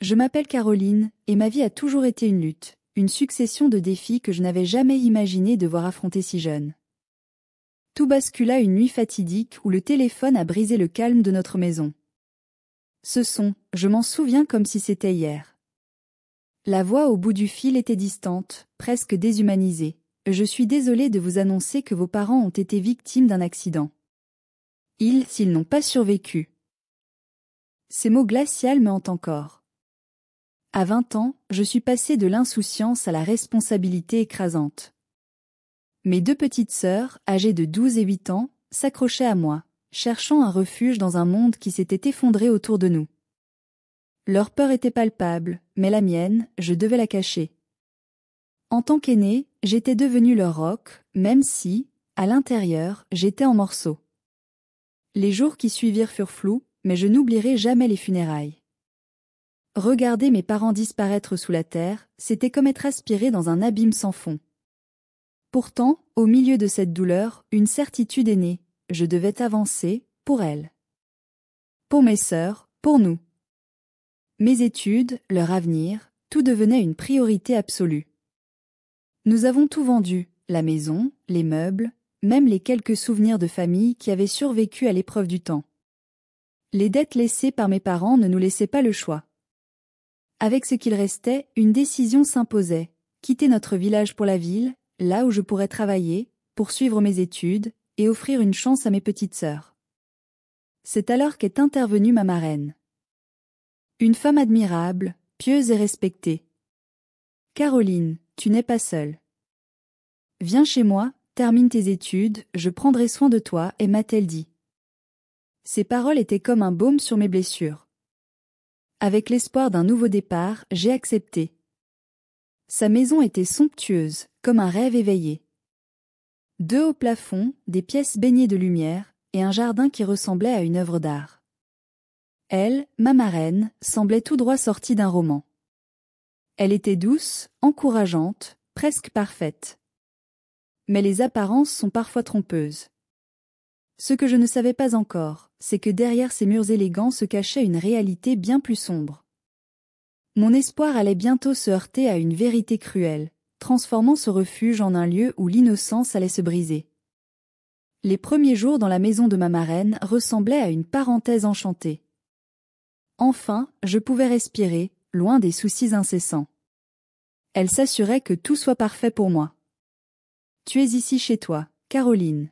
Je m'appelle Caroline, et ma vie a toujours été une lutte, une succession de défis que je n'avais jamais imaginé devoir affronter si jeune. Tout bascula une nuit fatidique où le téléphone a brisé le calme de notre maison. Ce son, je m'en souviens comme si c'était hier. La voix au bout du fil était distante, presque déshumanisée. Je suis désolée de vous annoncer que vos parents ont été victimes d'un accident. S'ils n'ont pas survécu. Ces mots glaciaux me hantent encore. À 20 ans, je suis passée de l'insouciance à la responsabilité écrasante. Mes deux petites sœurs, âgées de 12 et 8 ans, s'accrochaient à moi, cherchant un refuge dans un monde qui s'était effondré autour de nous. Leur peur était palpable, mais la mienne, je devais la cacher. En tant qu'aînée, j'étais devenue leur roc, même si, à l'intérieur, j'étais en morceaux. Les jours qui suivirent furent flous, mais je n'oublierai jamais les funérailles. Regarder mes parents disparaître sous la terre, c'était comme être aspiré dans un abîme sans fond. Pourtant, au milieu de cette douleur, une certitude est née, je devais avancer, pour elles. Pour mes sœurs, pour nous. Mes études, leur avenir, tout devenait une priorité absolue. Nous avons tout vendu, la maison, les meubles, même les quelques souvenirs de famille qui avaient survécu à l'épreuve du temps. Les dettes laissées par mes parents ne nous laissaient pas le choix. Avec ce qu'il restait, une décision s'imposait, quitter notre village pour la ville, là où je pourrais travailler, poursuivre mes études, et offrir une chance à mes petites sœurs. C'est alors qu'est intervenue ma marraine. Une femme admirable, pieuse et respectée. Caroline, tu n'es pas seule. Viens chez moi, termine tes études, je prendrai soin de toi, et m'a-t-elle dit. Ces paroles étaient comme un baume sur mes blessures. Avec l'espoir d'un nouveau départ, j'ai accepté. Sa maison était somptueuse, comme un rêve éveillé. Deux hauts plafonds, des pièces baignées de lumière, et un jardin qui ressemblait à une œuvre d'art. Elle, ma marraine, semblait tout droit sortie d'un roman. Elle était douce, encourageante, presque parfaite. Mais les apparences sont parfois trompeuses. Ce que je ne savais pas encore, c'est que derrière ces murs élégants se cachait une réalité bien plus sombre. Mon espoir allait bientôt se heurter à une vérité cruelle, transformant ce refuge en un lieu où l'innocence allait se briser. Les premiers jours dans la maison de ma marraine ressemblaient à une parenthèse enchantée. Enfin, je pouvais respirer, loin des soucis incessants. Elle s'assurait que tout soit parfait pour moi. Tu es ici chez toi, Caroline.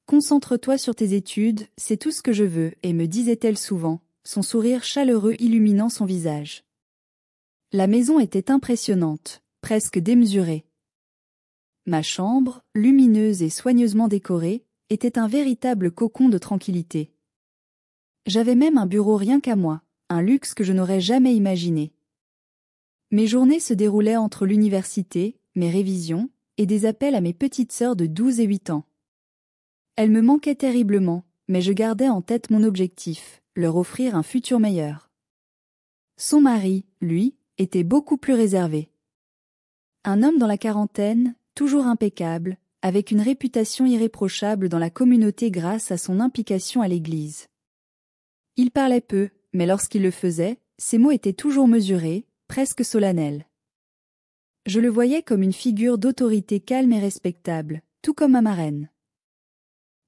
Concentre-toi sur tes études, c'est tout ce que je veux, et me disait-elle souvent, son sourire chaleureux illuminant son visage. La maison était impressionnante, presque démesurée. Ma chambre, lumineuse et soigneusement décorée, était un véritable cocon de tranquillité. J'avais même un bureau rien qu'à moi, un luxe que je n'aurais jamais imaginé. Mes journées se déroulaient entre l'université, mes révisions, et des appels à mes petites sœurs de 12 et 8 ans. Elles me manquaient terriblement, mais je gardais en tête mon objectif, leur offrir un futur meilleur. Son mari, lui, était beaucoup plus réservé. Un homme dans la quarantaine, toujours impeccable, avec une réputation irréprochable dans la communauté grâce à son implication à l'église. Il parlait peu, mais lorsqu'il le faisait, ses mots étaient toujours mesurés, presque solennels. Je le voyais comme une figure d'autorité calme et respectable, tout comme ma marraine.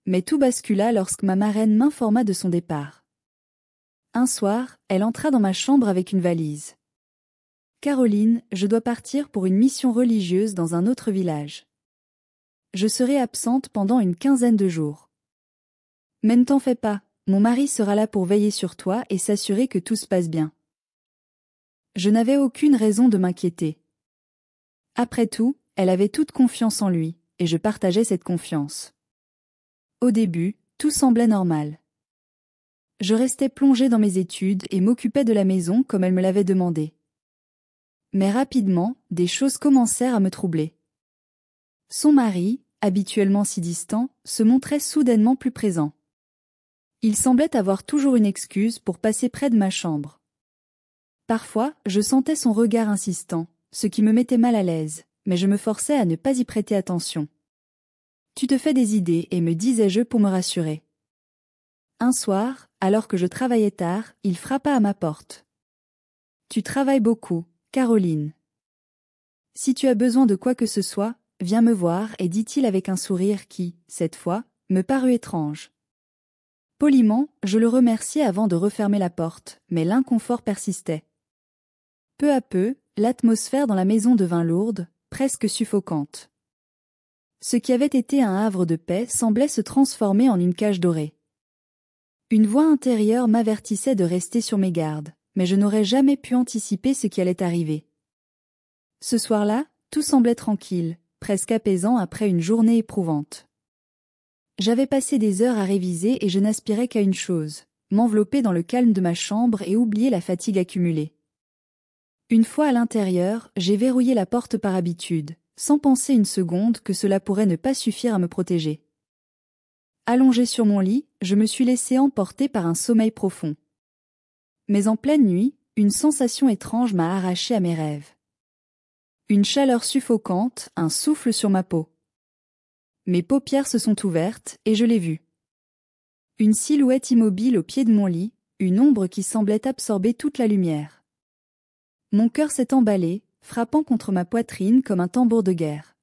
Mais tout bascula lorsque ma marraine m'informa de son départ. Un soir, elle entra dans ma chambre avec une valise. « Caroline, je dois partir pour une mission religieuse dans un autre village. Je serai absente pendant une quinzaine de jours. Mais ne t'en fais pas, mon mari sera là pour veiller sur toi et s'assurer que tout se passe bien. » Je n'avais aucune raison de m'inquiéter. Après tout, elle avait toute confiance en lui, et je partageais cette confiance. Au début, tout semblait normal. Je restais plongée dans mes études et m'occupais de la maison comme elle me l'avait demandé. Mais rapidement, des choses commencèrent à me troubler. Son mari, habituellement si distant, se montrait soudainement plus présent. Il semblait avoir toujours une excuse pour passer près de ma chambre. Parfois, je sentais son regard insistant, ce qui me mettait mal à l'aise, mais je me forçais à ne pas y prêter attention. Tu te fais des idées, et me disais-je pour me rassurer. Un soir, alors que je travaillais tard, il frappa à ma porte. Tu travailles beaucoup, Caroline. Si tu as besoin de quoi que ce soit, viens me voir, et dit-il avec un sourire qui, cette fois, me parut étrange. Poliment, je le remerciai avant de refermer la porte, mais l'inconfort persistait. Peu à peu, l'atmosphère dans la maison devint lourde, presque suffocante. Ce qui avait été un havre de paix semblait se transformer en une cage dorée. Une voix intérieure m'avertissait de rester sur mes gardes, mais je n'aurais jamais pu anticiper ce qui allait arriver. Ce soir-là, tout semblait tranquille, presque apaisant après une journée éprouvante. J'avais passé des heures à réviser et je n'aspirais qu'à une chose, m'envelopper dans le calme de ma chambre et oublier la fatigue accumulée. Une fois à l'intérieur, j'ai verrouillé la porte par habitude, sans penser une seconde que cela pourrait ne pas suffire à me protéger. Allongé sur mon lit, je me suis laissé emporter par un sommeil profond. Mais en pleine nuit, une sensation étrange m'a arraché à mes rêves. Une chaleur suffocante, un souffle sur ma peau. Mes paupières se sont ouvertes et je l'ai vu. Une silhouette immobile au pied de mon lit, une ombre qui semblait absorber toute la lumière. Mon cœur s'est emballé, frappant contre ma poitrine comme un tambour de guerre.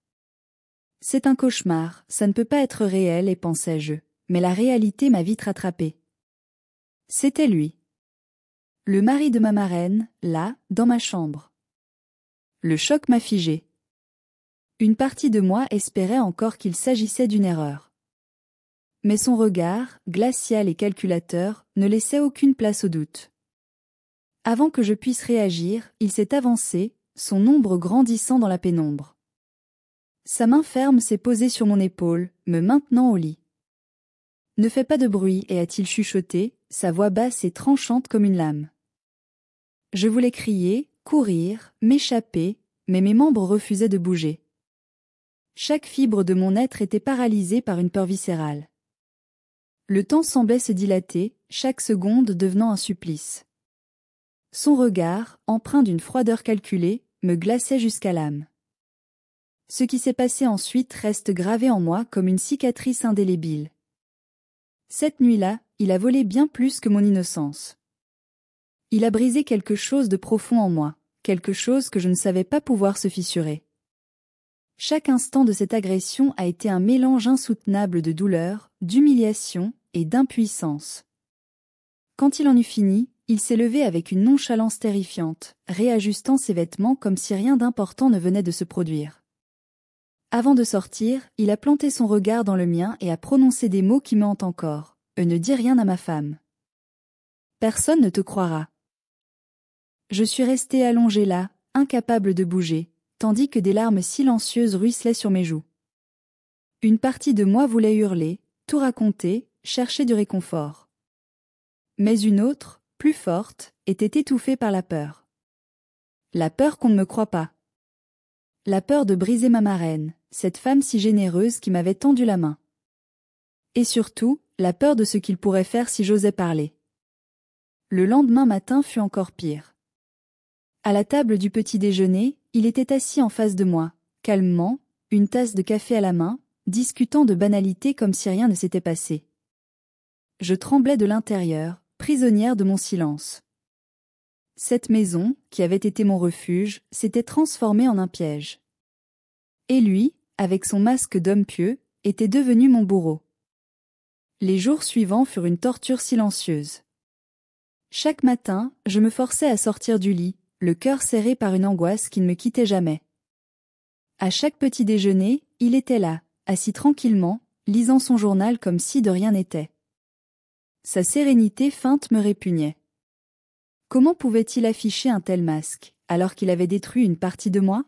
C'est un cauchemar, ça ne peut pas être réel, et pensais-je, mais la réalité m'a vite rattrapé. C'était lui. Le mari de ma marraine, là, dans ma chambre. Le choc m'a figé. Une partie de moi espérait encore qu'il s'agissait d'une erreur. Mais son regard, glacial et calculateur, ne laissait aucune place au doute. Avant que je puisse réagir, il s'est avancé, son ombre grandissant dans la pénombre. Sa main ferme s'est posée sur mon épaule, me maintenant au lit. « Ne fais pas de bruit » et a-t-il chuchoté, sa voix basse et tranchante comme une lame. Je voulais crier, courir, m'échapper, mais mes membres refusaient de bouger. Chaque fibre de mon être était paralysée par une peur viscérale. Le temps semblait se dilater, chaque seconde devenant un supplice. Son regard, empreint d'une froideur calculée, me glaçait jusqu'à l'âme. Ce qui s'est passé ensuite reste gravé en moi comme une cicatrice indélébile. Cette nuit-là, il a volé bien plus que mon innocence. Il a brisé quelque chose de profond en moi, quelque chose que je ne savais pas pouvoir se fissurer. Chaque instant de cette agression a été un mélange insoutenable de douleur, d'humiliation et d'impuissance. Quand il en eut fini, il s'est levé avec une nonchalance terrifiante, réajustant ses vêtements comme si rien d'important ne venait de se produire. Avant de sortir, il a planté son regard dans le mien et a prononcé des mots qui me hantent encore. « Ne dis rien à ma femme. Personne ne te croira. » Je suis resté allongé là, incapable de bouger, tandis que des larmes silencieuses ruisselaient sur mes joues. Une partie de moi voulait hurler, tout raconter, chercher du réconfort. Mais une autre, plus forte, était étouffée par la peur. La peur qu'on ne me croie pas. La peur de briser ma marraine, cette femme si généreuse qui m'avait tendu la main. Et surtout, la peur de ce qu'il pourrait faire si j'osais parler. Le lendemain matin fut encore pire. À la table du petit déjeuner, il était assis en face de moi, calmement, une tasse de café à la main, discutant de banalités comme si rien ne s'était passé. Je tremblais de l'intérieur, prisonnière de mon silence. Cette maison, qui avait été mon refuge, s'était transformée en un piège. Et lui, avec son masque d'homme pieux, était devenu mon bourreau. Les jours suivants furent une torture silencieuse. Chaque matin, je me forçais à sortir du lit, le cœur serré par une angoisse qui ne me quittait jamais. À chaque petit déjeuner, il était là, assis tranquillement, lisant son journal comme si de rien n'était. Sa sérénité feinte me répugnait. Comment pouvait-il afficher un tel masque, alors qu'il avait détruit une partie de moi?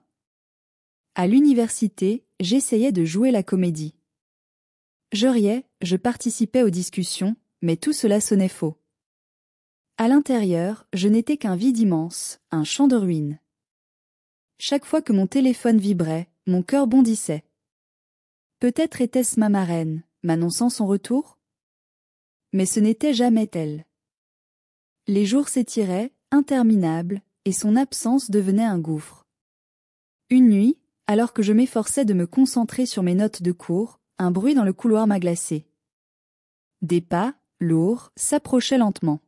À l'université, j'essayais de jouer la comédie. Je riais, je participais aux discussions, mais tout cela sonnait faux. À l'intérieur, je n'étais qu'un vide immense, un champ de ruines. Chaque fois que mon téléphone vibrait, mon cœur bondissait. Peut-être était-ce ma marraine, m'annonçant son retour? Mais ce n'était jamais elle. Les jours s'étiraient, interminables, et son absence devenait un gouffre. Une nuit, alors que je m'efforçais de me concentrer sur mes notes de cours, un bruit dans le couloir m'a glacé. Des pas, lourds, s'approchaient lentement.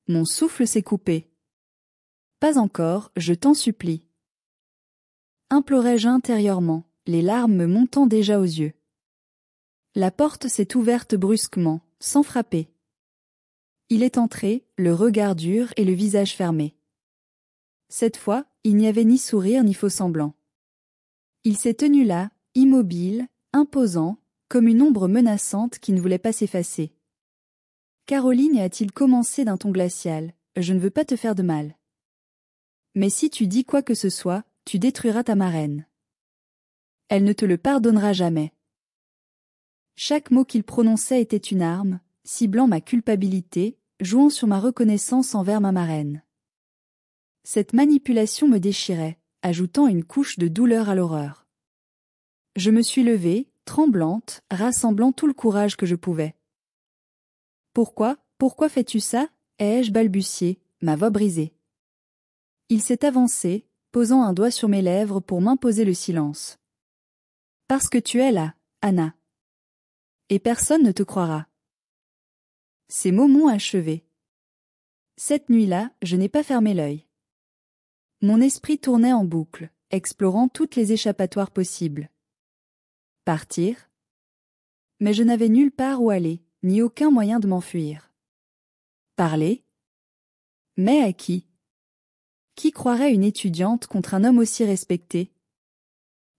Mon souffle s'est coupé. Pas encore, je t'en supplie. Implorai-je intérieurement, les larmes me montant déjà aux yeux. La porte s'est ouverte brusquement, sans frapper. Il est entré, le regard dur et le visage fermé. Cette fois, il n'y avait ni sourire ni faux-semblant. Il s'est tenu là, immobile, imposant, comme une ombre menaçante qui ne voulait pas s'effacer. « Caroline, a-t-il commencé d'un ton glacial, je ne veux pas te faire de mal. Mais si tu dis quoi que ce soit, tu détruiras ta marraine. Elle ne te le pardonnera jamais. » Chaque mot qu'il prononçait était une arme, ciblant ma culpabilité, jouant sur ma reconnaissance envers ma marraine. Cette manipulation me déchirait, ajoutant une couche de douleur à l'horreur. Je me suis levée, tremblante, rassemblant tout le courage que je pouvais. « Pourquoi fais-tu ça ?» ai-je balbutié, ma voix brisée. Il s'est avancé, posant un doigt sur mes lèvres pour m'imposer le silence. « Parce que tu es là, Anna. Et personne ne te croira. » Ces mots m'ont achevé. Cette nuit-là, je n'ai pas fermé l'œil. Mon esprit tournait en boucle, explorant toutes les échappatoires possibles. Partir? Mais je n'avais nulle part où aller, ni aucun moyen de m'enfuir. Parler? Mais à qui? Qui croirait une étudiante contre un homme aussi respecté?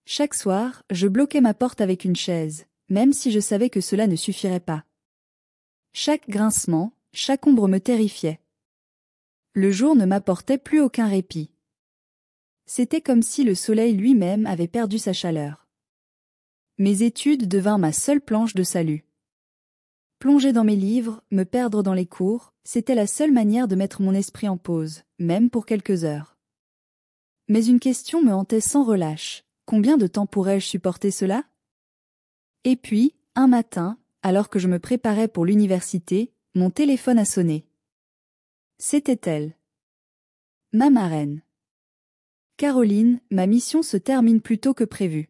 Chaque soir, je bloquais ma porte avec une chaise, même si je savais que cela ne suffirait pas. Chaque grincement, chaque ombre me terrifiait. Le jour ne m'apportait plus aucun répit. C'était comme si le soleil lui-même avait perdu sa chaleur. Mes études devinrent ma seule planche de salut. Plonger dans mes livres, me perdre dans les cours, c'était la seule manière de mettre mon esprit en pause, même pour quelques heures. Mais une question me hantait sans relâche. Combien de temps pourrais-je supporter cela? Et puis, un matin, alors que je me préparais pour l'université, mon téléphone a sonné. C'était elle. Ma marraine. Caroline, ma mission se termine plus tôt que prévu.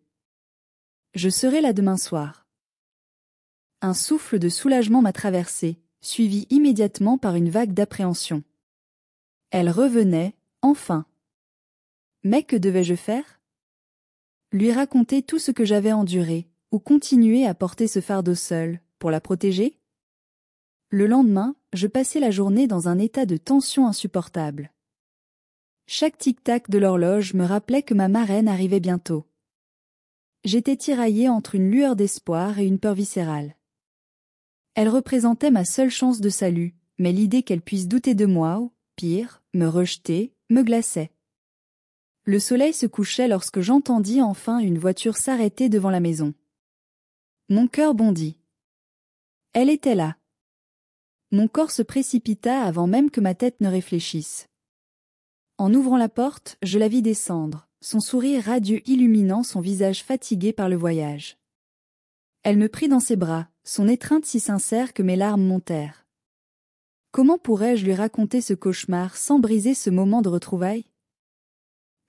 Je serai là demain soir. Un souffle de soulagement m'a traversé, suivi immédiatement par une vague d'appréhension. Elle revenait, enfin. Mais que devais-je faire? Lui raconter tout ce que j'avais enduré, ou continuer à porter ce fardeau seul, pour la protéger? Le lendemain, je passai la journée dans un état de tension insupportable. Chaque tic-tac de l'horloge me rappelait que ma marraine arrivait bientôt. J'étais tiraillée entre une lueur d'espoir et une peur viscérale. Elle représentait ma seule chance de salut, mais l'idée qu'elle puisse douter de moi ou, pire, me rejeter, me glaçait. Le soleil se couchait lorsque j'entendis enfin une voiture s'arrêter devant la maison. Mon cœur bondit. Elle était là. Mon corps se précipita avant même que ma tête ne réfléchisse. En ouvrant la porte, je la vis descendre, son sourire radieux illuminant son visage fatigué par le voyage. Elle me prit dans ses bras, son étreinte si sincère que mes larmes montèrent. Comment pourrais-je lui raconter ce cauchemar sans briser ce moment de retrouvailles?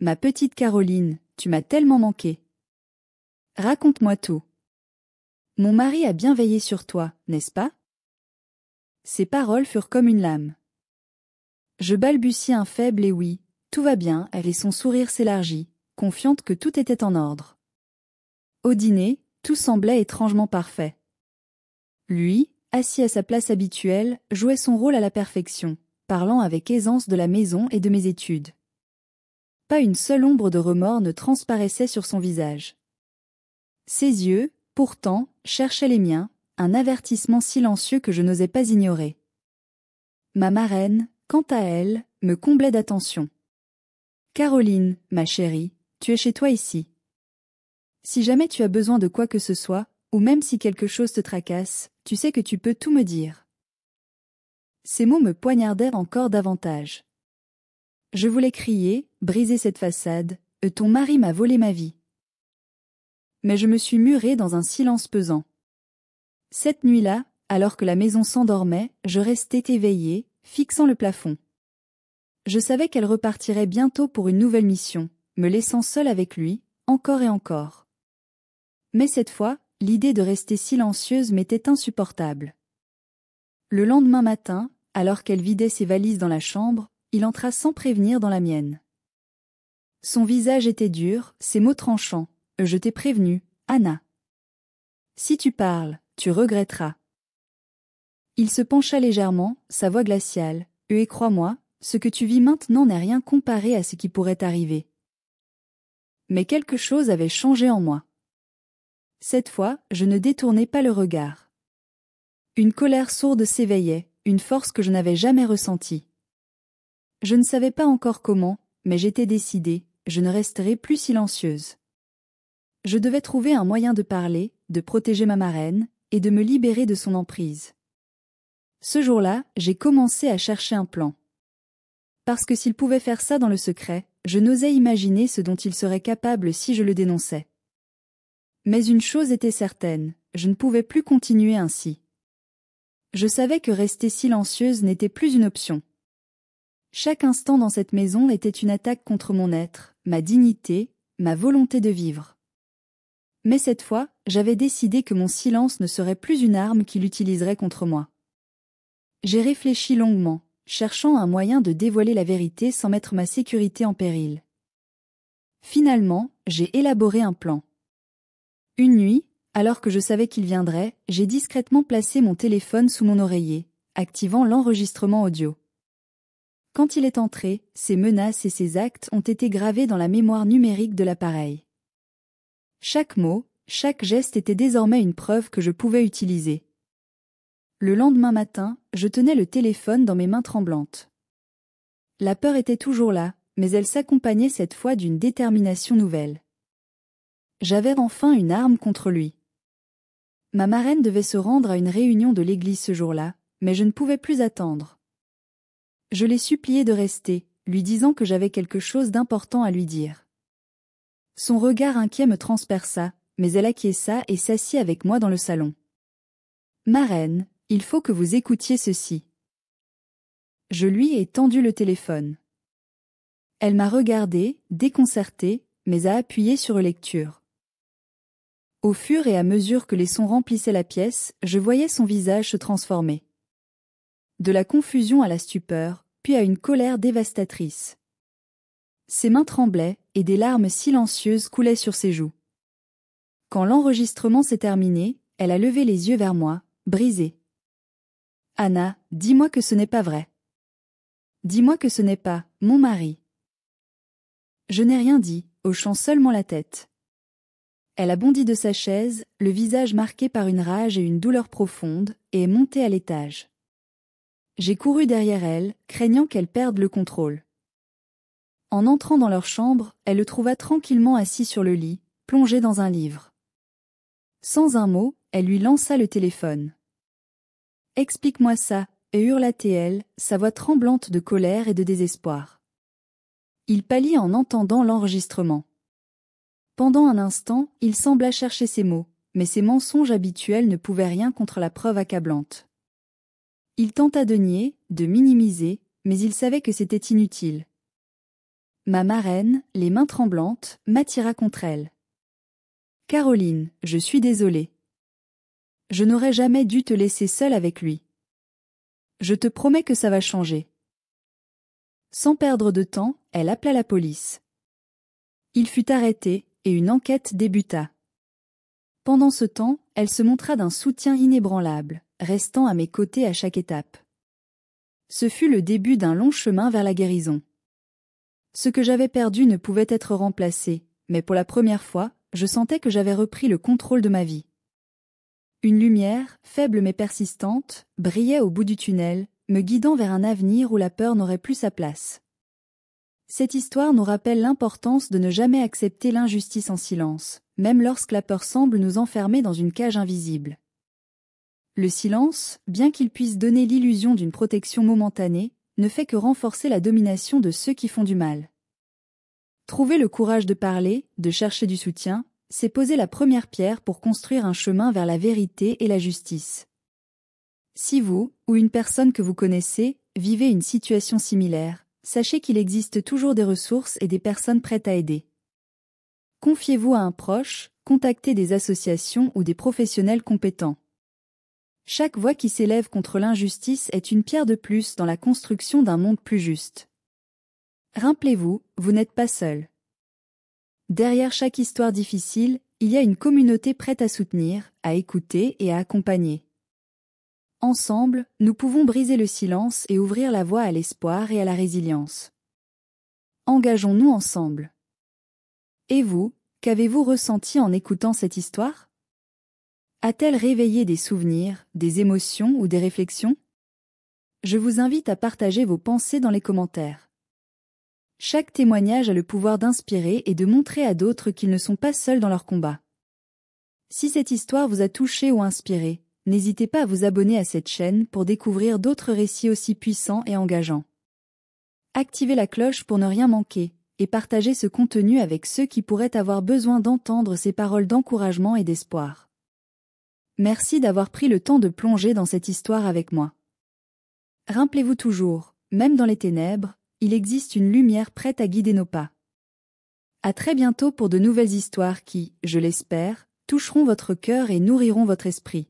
Ma petite Caroline, tu m'as tellement manqué. Raconte-moi tout. Mon mari a bien veillé sur toi, n'est-ce pas? Ses paroles furent comme une lame. Je balbutiai un faible et oui, tout va bien, et son sourire s'élargit, confiante que tout était en ordre. Au dîner, tout semblait étrangement parfait. Lui, assis à sa place habituelle, jouait son rôle à la perfection, parlant avec aisance de la maison et de mes études. Pas une seule ombre de remords ne transparaissait sur son visage. Ses yeux, pourtant, cherchaient les miens, un avertissement silencieux que je n'osais pas ignorer. Ma marraine, quant à elle, me comblait d'attention. « Caroline, ma chérie, tu es chez toi ici. Si jamais tu as besoin de quoi que ce soit, ou même si quelque chose te tracasse, tu sais que tu peux tout me dire. » Ces mots me poignardèrent encore davantage. Je voulais crier, briser cette façade, « Ton mari m'a volé ma vie. » Mais je me suis murée dans un silence pesant. Cette nuit-là, alors que la maison s'endormait, je restais éveillée, fixant le plafond. Je savais qu'elle repartirait bientôt pour une nouvelle mission, me laissant seule avec lui, encore et encore. Mais cette fois, l'idée de rester silencieuse m'était insupportable. Le lendemain matin, alors qu'elle vidait ses valises dans la chambre, il entra sans prévenir dans la mienne. Son visage était dur, ses mots tranchants. « Je t'ai prévenu, Anna. Si tu parles, tu regretteras. » Il se pencha légèrement, sa voix glaciale. « Et crois-moi, ce que tu vis maintenant n'est rien comparé à ce qui pourrait t'arriver. » Mais quelque chose avait changé en moi. Cette fois, je ne détournai pas le regard. Une colère sourde s'éveillait, une force que je n'avais jamais ressentie. Je ne savais pas encore comment, mais j'étais décidée, je ne resterai plus silencieuse. Je devais trouver un moyen de parler, de protéger ma marraine, et de me libérer de son emprise. Ce jour-là, j'ai commencé à chercher un plan. Parce que s'il pouvait faire ça dans le secret, je n'osais imaginer ce dont il serait capable si je le dénonçais. Mais une chose était certaine, je ne pouvais plus continuer ainsi. Je savais que rester silencieuse n'était plus une option. Chaque instant dans cette maison était une attaque contre mon être, ma dignité, ma volonté de vivre. Mais cette fois, j'avais décidé que mon silence ne serait plus une arme qu'il utiliserait contre moi. J'ai réfléchi longuement, cherchant un moyen de dévoiler la vérité sans mettre ma sécurité en péril. Finalement, j'ai élaboré un plan. Une nuit, alors que je savais qu'il viendrait, j'ai discrètement placé mon téléphone sous mon oreiller, activant l'enregistrement audio. Quand il est entré, ses menaces et ses actes ont été gravés dans la mémoire numérique de l'appareil. Chaque mot, chaque geste était désormais une preuve que je pouvais utiliser. Le lendemain matin, je tenais le téléphone dans mes mains tremblantes. La peur était toujours là, mais elle s'accompagnait cette fois d'une détermination nouvelle. J'avais enfin une arme contre lui. Ma marraine devait se rendre à une réunion de l'église ce jour-là, mais je ne pouvais plus attendre. Je l'ai supplié de rester, lui disant que j'avais quelque chose d'important à lui dire. Son regard inquiet me transperça, mais elle acquiesça et s'assit avec moi dans le salon. « Marraine, il faut que vous écoutiez ceci. » Je lui ai tendu le téléphone. Elle m'a regardé, déconcertée, mais a appuyé sur lecture. Au fur et à mesure que les sons remplissaient la pièce, je voyais son visage se transformer. De la confusion à la stupeur, puis à une colère dévastatrice. Ses mains tremblaient, et des larmes silencieuses coulaient sur ses joues. Quand l'enregistrement s'est terminé, elle a levé les yeux vers moi, brisée. « Anna, dis-moi que ce n'est pas vrai. Dis-moi que ce n'est pas mon mari. » Je n'ai rien dit, hochant seulement la tête. Elle a bondi de sa chaise, le visage marqué par une rage et une douleur profonde, et est montée à l'étage. J'ai couru derrière elle, craignant qu'elle perde le contrôle. En entrant dans leur chambre, elle le trouva tranquillement assis sur le lit, plongé dans un livre. Sans un mot, elle lui lança le téléphone. « Explique-moi ça », hurla-t-elle, sa voix tremblante de colère et de désespoir. Il pâlit en entendant l'enregistrement. Pendant un instant, il sembla chercher ses mots, mais ses mensonges habituels ne pouvaient rien contre la preuve accablante. Il tenta de nier, de minimiser, mais il savait que c'était inutile. Ma marraine, les mains tremblantes, m'attira contre elle. « Caroline, je suis désolée. Je n'aurais jamais dû te laisser seule avec lui. Je te promets que ça va changer. » Sans perdre de temps, elle appela la police. Il fut arrêté, et une enquête débuta. Pendant ce temps, elle se montra d'un soutien inébranlable, restant à mes côtés à chaque étape. Ce fut le début d'un long chemin vers la guérison. Ce que j'avais perdu ne pouvait être remplacé, mais pour la première fois, je sentais que j'avais repris le contrôle de ma vie. Une lumière, faible mais persistante, brillait au bout du tunnel, me guidant vers un avenir où la peur n'aurait plus sa place. Cette histoire nous rappelle l'importance de ne jamais accepter l'injustice en silence, même lorsque la peur semble nous enfermer dans une cage invisible. Le silence, bien qu'il puisse donner l'illusion d'une protection momentanée, ne fait que renforcer la domination de ceux qui font du mal. Trouver le courage de parler, de chercher du soutien, c'est poser la première pierre pour construire un chemin vers la vérité et la justice. Si vous, ou une personne que vous connaissez, vivez une situation similaire, sachez qu'il existe toujours des ressources et des personnes prêtes à aider. Confiez-vous à un proche, contactez des associations ou des professionnels compétents. Chaque voix qui s'élève contre l'injustice est une pierre de plus dans la construction d'un monde plus juste. Rappelez-vous, vous n'êtes pas seul. Derrière chaque histoire difficile, il y a une communauté prête à soutenir, à écouter et à accompagner. Ensemble, nous pouvons briser le silence et ouvrir la voie à l'espoir et à la résilience. Engageons-nous ensemble. Et vous, qu'avez-vous ressenti en écoutant cette histoire? A-t-elle réveillé des souvenirs, des émotions ou des réflexions? Je vous invite à partager vos pensées dans les commentaires. Chaque témoignage a le pouvoir d'inspirer et de montrer à d'autres qu'ils ne sont pas seuls dans leur combat. Si cette histoire vous a touché ou inspiré, n'hésitez pas à vous abonner à cette chaîne pour découvrir d'autres récits aussi puissants et engageants. Activez la cloche pour ne rien manquer, et partagez ce contenu avec ceux qui pourraient avoir besoin d'entendre ces paroles d'encouragement et d'espoir. Merci d'avoir pris le temps de plonger dans cette histoire avec moi. Rappelez-vous toujours, même dans les ténèbres, il existe une lumière prête à guider nos pas. À très bientôt pour de nouvelles histoires qui, je l'espère, toucheront votre cœur et nourriront votre esprit.